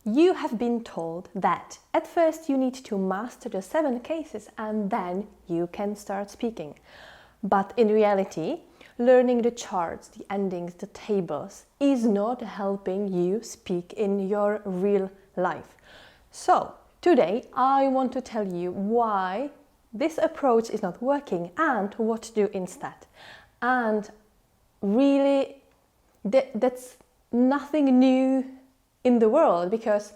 You have been told that at first you need to master the 7 cases and then you can start speaking. But in reality, learning the charts, the endings, the tables is not helping you speak in your real life. So today I want to tell you why this approach is not working and what to do instead. And really, that's nothing new in the world, because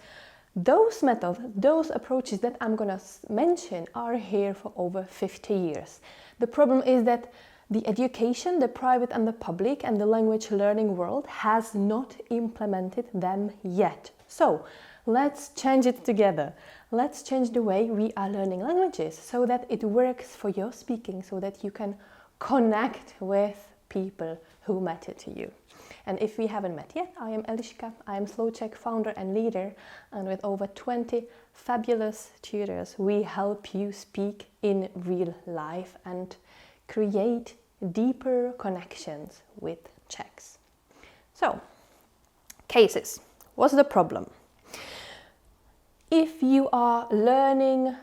those methods, those approaches that I'm gonna mention are here for over 50 years. The problem is that the education, the private and the public and the language learning world has not implemented them yet. So let's change it together. Let's change the way we are learning languages so that it works for your speaking, so that you can connect with people who matter to you. And if we haven't met yet, I am Eliška, I am slowczech founder and leader, and with over 20 fabulous tutors, we help you speak in real life and create deeper connections with Czechs. So, cases. What's the problem? If you are learning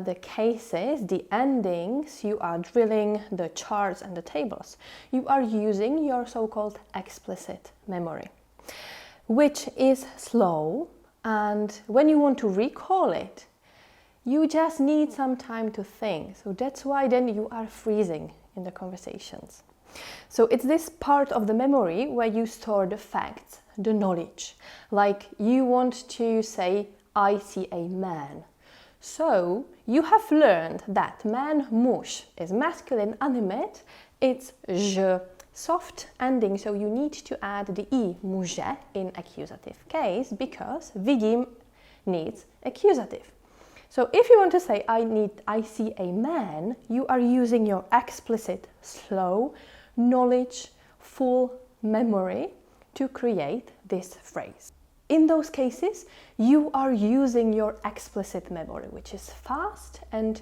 the cases, the endings, you are drilling the charts and the tables, you are using your so-called explicit memory, which is slow, and when you want to recall it, you just need some time to think. So that's why then you are freezing in the conversations. So it's this part of the memory where you store the facts, the knowledge. Like you want to say, I see a man. So you have learned that man, muž, is masculine animate, it's ž, soft ending, so you need to add the i, muže, in accusative case, because vidím needs accusative. So if you want to say I see a man, you are using your explicit, slow, knowledge, full memory to create this phrase. In those cases, you are using your explicit memory, which is fast and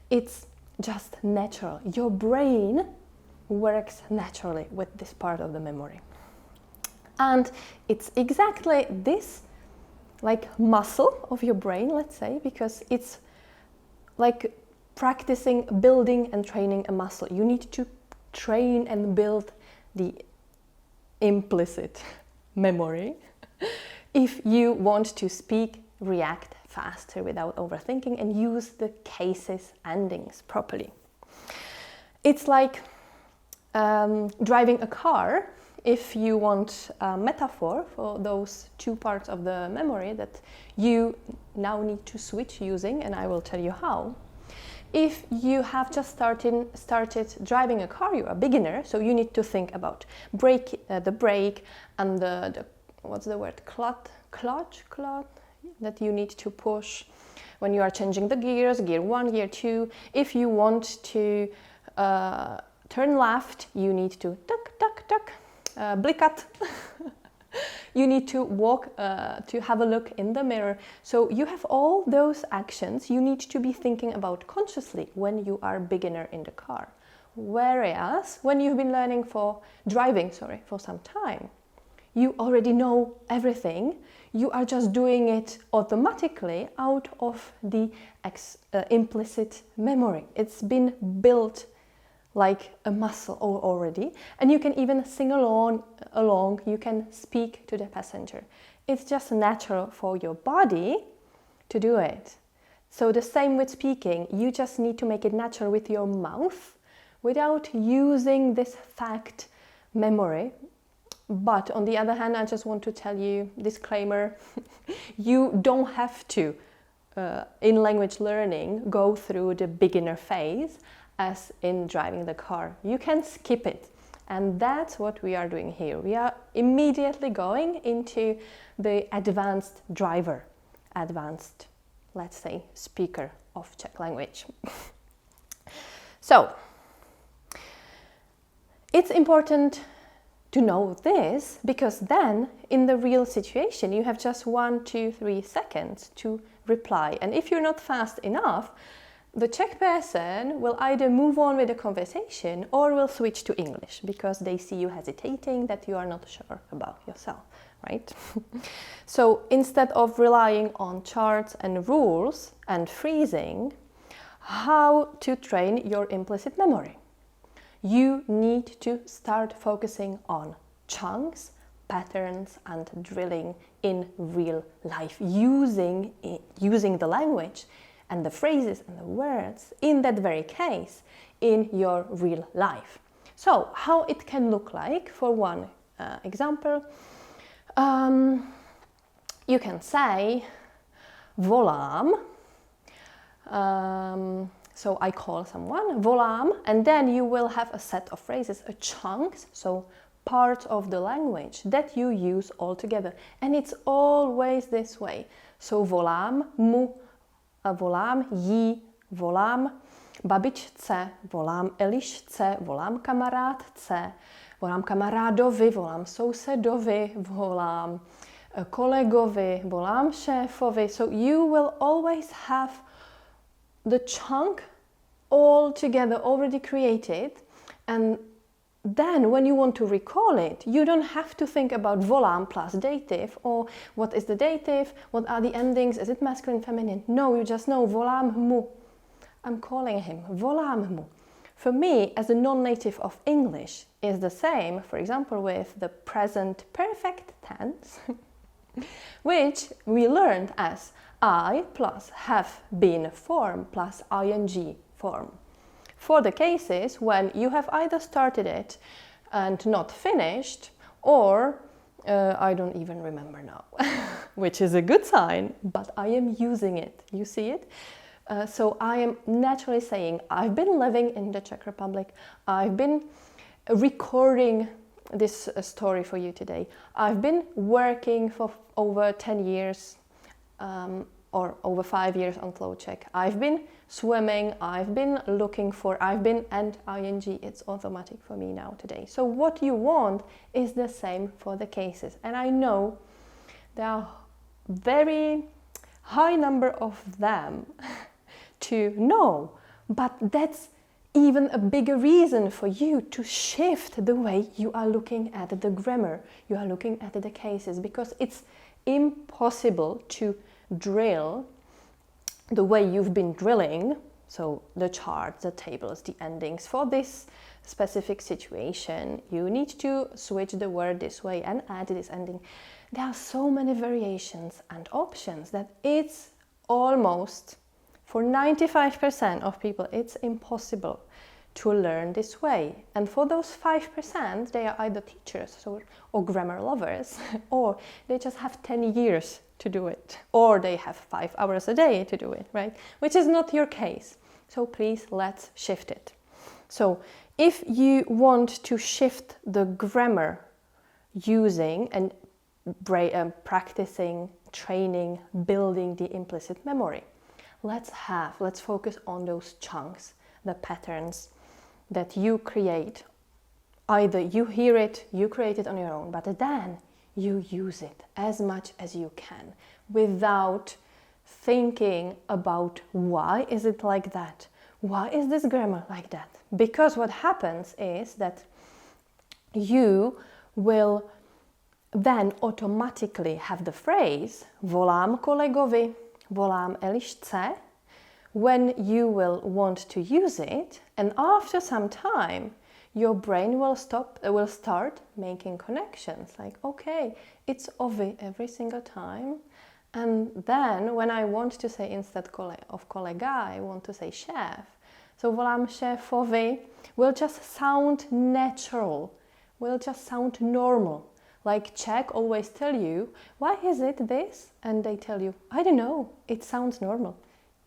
it's just natural. Your brain works naturally with this part of the memory. And it's exactly this like muscle of your brain, let's say, because it's like practicing, building and training a muscle. You need to train and build the implicit memory if you want to speak, react faster without overthinking and use the cases endings properly. It's like driving a car. If you want a metaphor for those 2 parts of the memory that you now need to switch using, and I will tell you how. If you have just started driving a car, you're a beginner, so you need to think about the brake and the what's the word, clutch, that you need to push when you are changing the gears, gear 1, gear 2. If you want to turn left, you need to blikat. You need to walk, to have a look in the mirror. So you have all those actions you need to be thinking about consciously when you are beginner in the car. Whereas when you've been learning driving for some time, you already know everything. You are just doing it automatically out of the implicit memory. It's been built like a muscle already, and you can even sing along, you can speak to the passenger. It's just natural for your body to do it. So the same with speaking, you just need to make it natural with your mouth without using this fact memory. But on the other hand, I just want to tell you, disclaimer, you don't have to, in language learning, go through the beginner phase as in driving the car. You can skip it. And that's what we are doing here. We are immediately going into the advanced driver, advanced, let's say, speaker of Czech language. So, it's important to know this, because then in the real situation you have just 1, 2, 3 seconds to reply. And if you're not fast enough, the Czech person will either move on with the conversation or will switch to English because they see you hesitating, that you are not sure about yourself. right? So instead of relying on charts and rules and freezing, how to train your implicit memory? You need to start focusing on chunks, patterns, and drilling in real life, using the language and the phrases and the words in that very case in your real life. So how it can look like, for one example, you can say volám. So I call someone, volám, and then you will have a set of phrases, a chunks, so part of the language that you use all together. And it's always this way. So volám mu, volám jí, volám babičce, volám Elišce, volám kamarádce, volám kamarádovi, volám sousedovi, volám kolegovi, volám šéfovi. So you will always have the chunk all together already created, and then when you want to recall it, you don't have to think about volám plus dative, or what is the dative, what are the endings, is it masculine, feminine? No, you just know volám mu. I'm calling him, volám mu. For me, as a non-native of English, is the same, for example, with the present perfect tense, which we learned as I plus have been form plus ing form. For the cases when you have either started it and not finished, or I don't even remember now, which is a good sign, but I am using it. You see it? So I am naturally saying, I've been living in the Czech Republic, I've been recording this story for you today, I've been working for over 10 years, or over 5 years on slowczech. I've been swimming, I've been looking for, I've been, and ing, it's automatic for me now today. So what you want is the same for the cases. And I know there are very high number of them to know, but that's even a bigger reason for you to shift the way you are looking at the grammar, you are looking at the cases, because it's impossible to drill the way you've been drilling, so the charts, the tables, the endings. For this specific situation, you need to switch the word this way and add this ending. There are so many variations and options that it's almost, for 95% of people, it's impossible to learn this way. And for those 5%, they are either teachers or grammar lovers, or they just have 10 years to do it, or they have 5 hours a day to do it, right? Which is not your case. So please, let's shift it. So if you want to shift the grammar using and practicing, training, building the implicit memory, let's focus on those chunks, the patterns that you create. Either you hear it, you create it on your own, but then you use it as much as you can without thinking about why is it like that? Why is this grammar like that? Because what happens is that you will then automatically have the phrase volám kolegovi, volám Elišce, when you will want to use it, and after some time your brain will start making connections, like, okay, it's ovi every single time, and then when I want to say, instead of kolega, I want to say šéf, so volám šéfovi will just sound natural, will just sound normal. Like Czech always tell you, why is it this? And they tell you, I don't know, it sounds normal.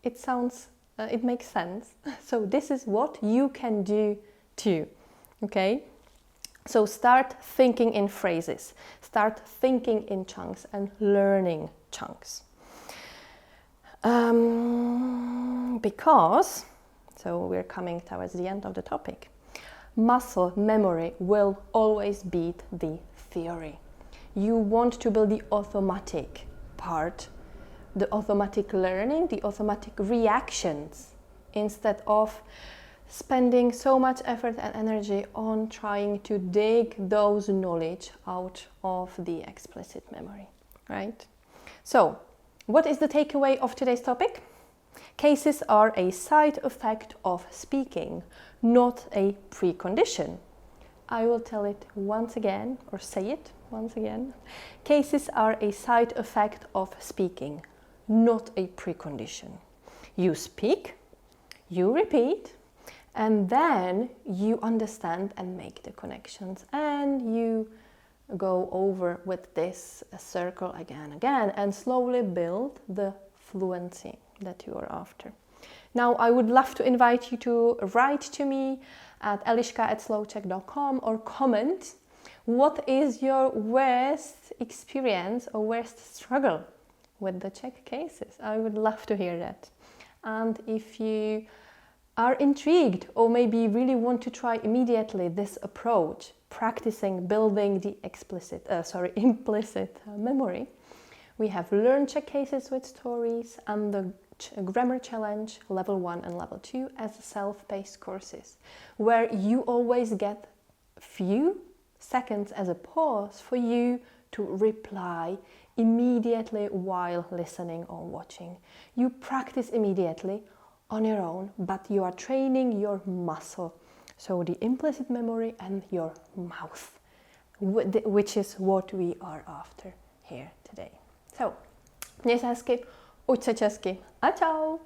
It makes sense. So this is what you can do too, okay? So start thinking in phrases, start thinking in chunks and learning chunks. Because, so we're coming towards the end of the topic, muscle memory will always beat the theory. You want to build the automatic part, the automatic learning, the automatic reactions, instead of spending so much effort and energy on trying to dig those knowledge out of the explicit memory, right? So, what is the takeaway of today's topic? Cases are a side effect of speaking, not a precondition. I will tell it once again, or say it once again. Cases are a side effect of speaking, not a precondition. You speak, you repeat, and then you understand and make the connections, and you go over with this circle again and slowly build the fluency that you are after. Now, I would love to invite you to write to me at eliška@slowczech.com or comment what is your worst experience or worst struggle with the Czech cases. I would love to hear that. And if you are intrigued or maybe really want to try immediately this approach, practicing building the implicit memory, we have Learn Czech Cases with Stories and the Grammar Challenge Level 1 and Level 2 as self-paced courses, where you always get few seconds as a pause for you to reply immediately while listening or watching. You practice immediately on your own, but you are training your muscle. So the implicit memory and your mouth, which is what we are after here today. So, měj se hezky, uč se česky a čau!